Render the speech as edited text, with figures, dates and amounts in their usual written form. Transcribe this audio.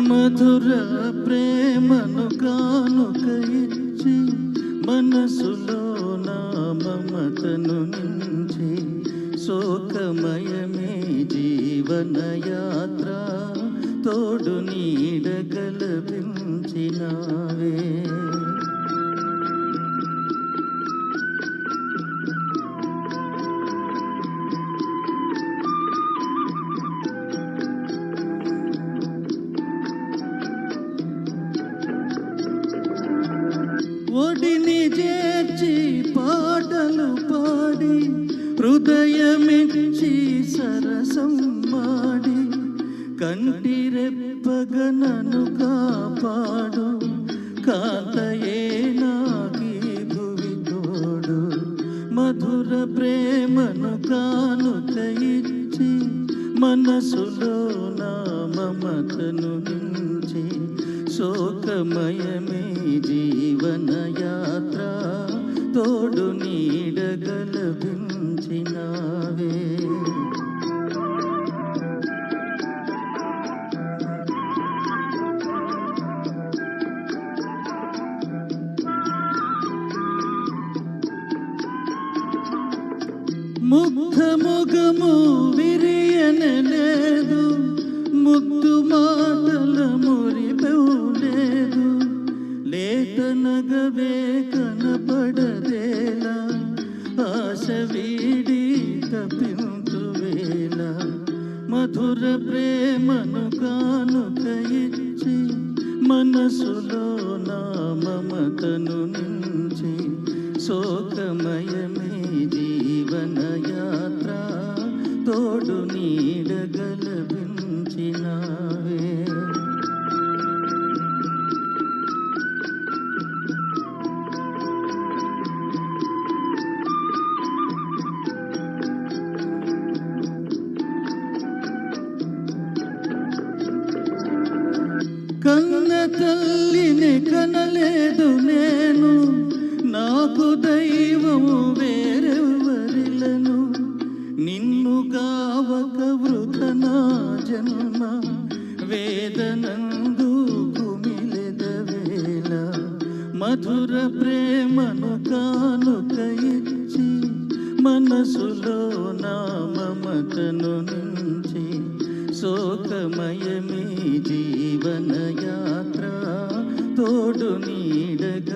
మధుర ప్రేమను కానుక ఇచ్చి మనసులో నా మమతను నించి శోకమయమే జీవనయాత్ర తోడు నీడగలపించినావే. ఒడిని చేర్చి పాటలు పాడి హృదయమిచ్చి సరసం మాడి కంటి రెప్పగనను కాపాడు కాతయే నాకి భువి తోడు. మధుర ప్రేమను కానుక ఇచ్చి మనసులో నా మమతను నించి శోకమయమే జీవనయాత్ర తోడు నీడగలపించినావే. ముగ్ధ ముఖము విరియనలేదు, ముద్దు మాటల మురిపెలేదు, లేత నగవే కనపడదేలా, ఆశ వీడి తప్పింతువేళ. మధుర ప్రేమను కానుక ఇచ్చి మనసులో నా మమతను నించి శోకమయమే జీవనయాత్ర తోడు నీడగలపించినావే. కన్న తల్లిని కనలేదు నేను, నాకు దైవము వేరెవరిలను, నిన్ను గావక వృథ నా జన్మ వేదనందు కుమిలెదవేళ. మధుర ప్రేమను కానుక ఇచ్చి మనసులో నా మమతను నించి శోకమయమే జీవనయాత్ర తోడు నీడగలపించినావే.